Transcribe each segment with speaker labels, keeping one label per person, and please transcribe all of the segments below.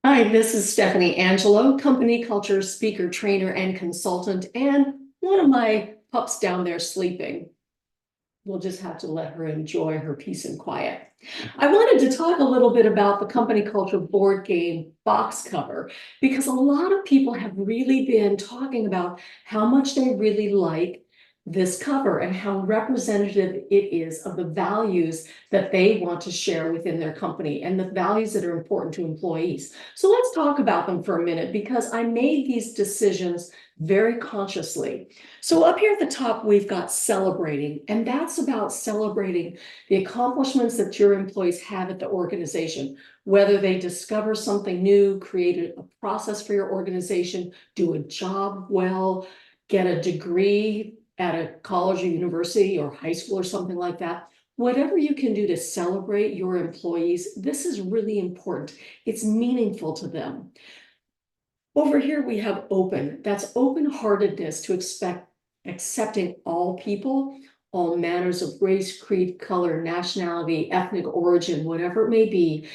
Speaker 1: Hi, this is Stephanie Angelo, company culture speaker, trainer, and consultant, and one of my pups down there sleeping. We'll just have to let her enjoy her peace and quiet. I wanted to talk a little bit about the company culture board game box cover because a lot of people have really been talking about how much they really like this cover and how representative it is of the values that they want to share within their company and the values that are important to employees. So let's talk about them for a minute because I made these decisions very consciously. So up here at the top, we've got celebrating, and that's about celebrating the accomplishments that your employees have at the organization, whether they discover something new, create a process for your organization, do a job well, get a degree at a college or university or high school or something like that. Whatever you can do to celebrate your employees, this is really important. It's meaningful to them. Over here, we have open. That's open-heartedness to accepting all people, all manners of race, creed, color, nationality, ethnic origin, whatever it may be,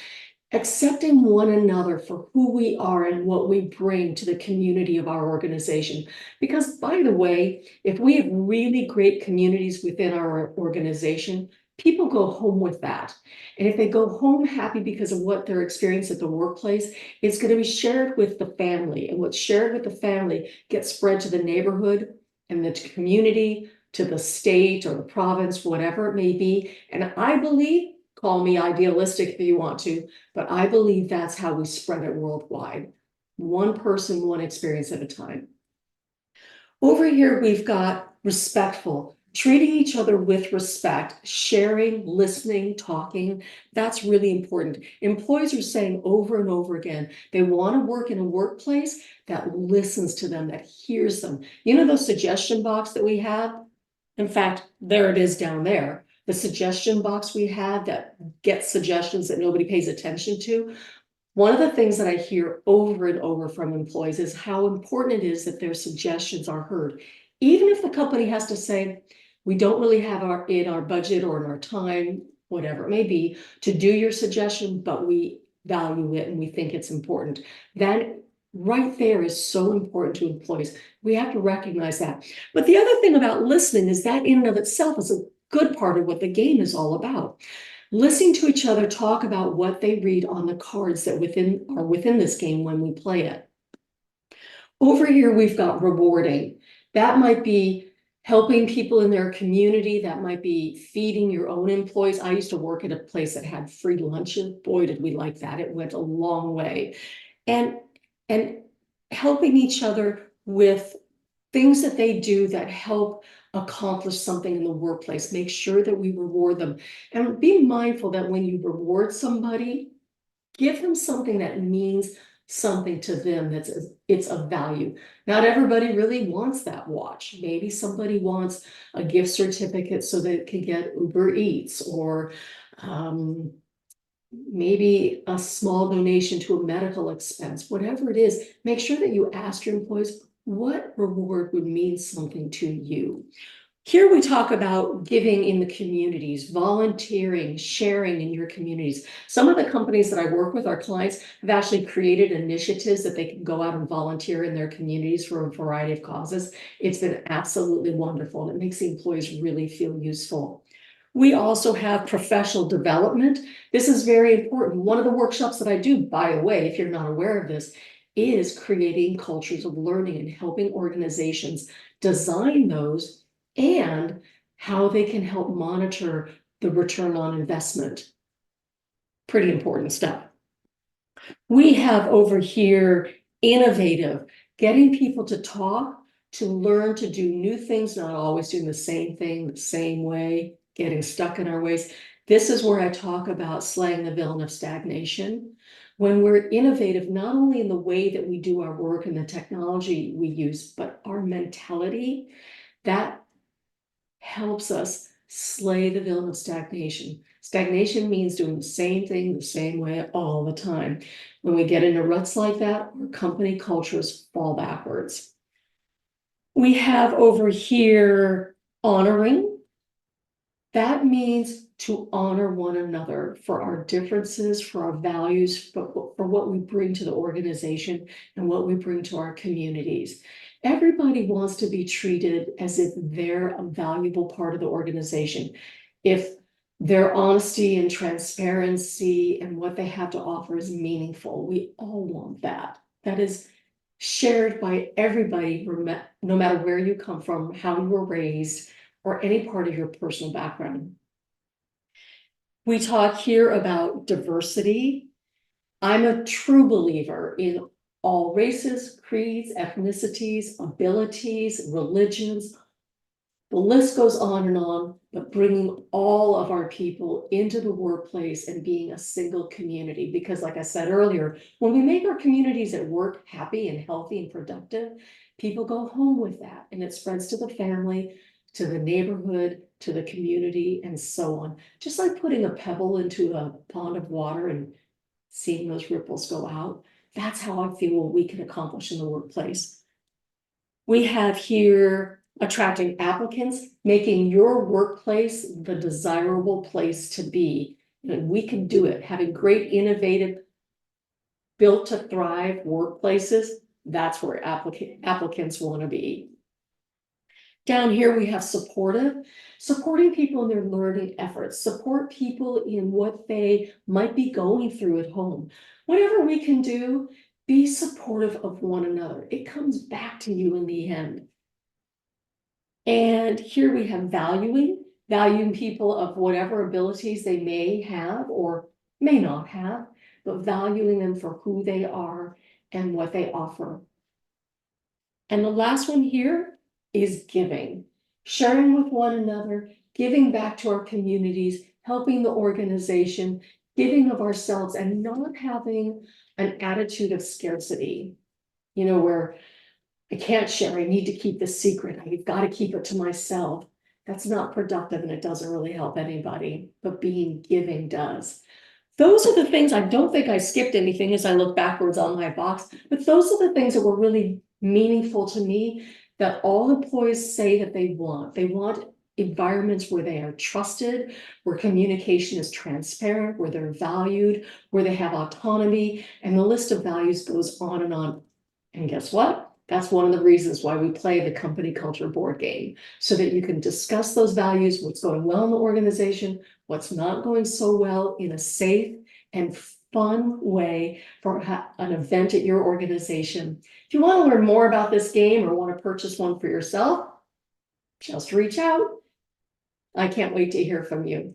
Speaker 1: accepting one another for who we are and what we bring to the community of our organization. Because, by the way, if we have really great communities within our organization, people go home with that. And if they go home happy because of what their experience at the workplace, it's going to be shared with the family. And what's shared with the family gets spread to the neighborhood and the community, to the state or the province, whatever it may be. And I believe, call me idealistic if you want to, but I believe that's how we spread it worldwide. One person, one experience at a time. Over here, we've got respectful, treating each other with respect, sharing, listening, talking. That's really important. Employees are saying over and over again, they want to work in a workplace that listens to them, that hears them. You know those suggestion box that we have? In fact, there it is down there. The suggestion box we have that gets suggestions that nobody pays attention to. One of the things that I hear over and over from employees is how important it is that their suggestions are heard. Even if the company has to say, we don't really have in our budget or in our time, whatever it may be, to do your suggestion, but we value it and we think it's important. That right there is so important to employees. We have to recognize that. But the other thing about listening is that in and of itself is a good part of what the game is all about. Listening to each other talk about what they read on the cards that are within this game when we play it. Over here, we've got rewarding. That might be helping people in their community. That might be feeding your own employees. I used to work at a place that had free lunches. Boy, did we like that. It went a long way. And, and helping each other with things that they do that help accomplish something in the workplace. Make sure that we reward them. And be mindful that when you reward somebody, give them something that means something to them it's of value. Not everybody really wants that watch. Maybe somebody wants a gift certificate so that it can get Uber Eats, or maybe a small donation to a medical expense. Whatever it is, make sure that you ask your employees what reward would mean something to you. Here we talk about giving in the communities, volunteering, sharing in your communities. Some of the companies that I work with, our clients, have actually created initiatives that they can go out and volunteer in their communities for a variety of causes. It's been absolutely wonderful, and it makes the employees really feel useful. We also have professional development. This is very important. One of the workshops that I do, by the way, if you're not aware of this, is creating cultures of learning and helping organizations design those and how they can help monitor the return on investment. Pretty important stuff. We have over here innovative, getting people to talk, to learn to do new things, not always doing the same thing the same way, getting stuck in our ways. This is where I talk about slaying the villain of stagnation. When we're innovative, not only in the way that we do our work and the technology we use, but our mentality, that helps us slay the villain of stagnation. Stagnation means doing the same thing the same way all the time. When we get into ruts like that, our company cultures fall backwards. We have over here honoring. That means to honor one another for our differences, for our values, for what we bring to the organization and what we bring to our communities. Everybody wants to be treated as if they're a valuable part of the organization. If their honesty and transparency and what they have to offer is meaningful, we all want that. That is shared by everybody, no matter where you come from, how you were raised, or any part of your personal background. We talk here about diversity. I'm a true believer in all races, creeds, ethnicities, abilities, religions. The list goes on, but bringing all of our people into the workplace and being a single community. Because like I said earlier, when we make our communities at work happy and healthy and productive, people go home with that and it spreads to the family, to the neighborhood, to the community, and so on. Just like putting a pebble into a pond of water and seeing those ripples go out. That's how I feel we can accomplish in the workplace. We have here attracting applicants, making your workplace the desirable place to be. And we can do it, having great, innovative, built to thrive workplaces. That's where applicants want to be. Down here, we have supporting people in their learning efforts, support people in what they might be going through at home. Whatever we can do, be supportive of one another. It comes back to you in the end. And here we have valuing people of whatever abilities they may have or may not have, but valuing them for who they are and what they offer. And the last one here is giving, sharing with one another, giving back to our communities, helping the organization, giving of ourselves, and not having an attitude of scarcity, where I can't share, I need to keep this secret, I've got to keep it to myself. That's not productive and it doesn't really help anybody, but being giving does. Those are the things. I don't think I skipped anything as I look backwards on my box, but those are the things that were really meaningful to me that all employees say that they want. They want environments where they are trusted, where communication is transparent, where they're valued, where they have autonomy, and the list of values goes on and on. And guess what? That's one of the reasons why we play the company culture board game, so that you can discuss those values, what's going well in the organization, what's not going so well, in a safe and fun way for an event at your organization. If you want to learn more about this game or want to purchase one for yourself, just reach out. I can't wait to hear from you.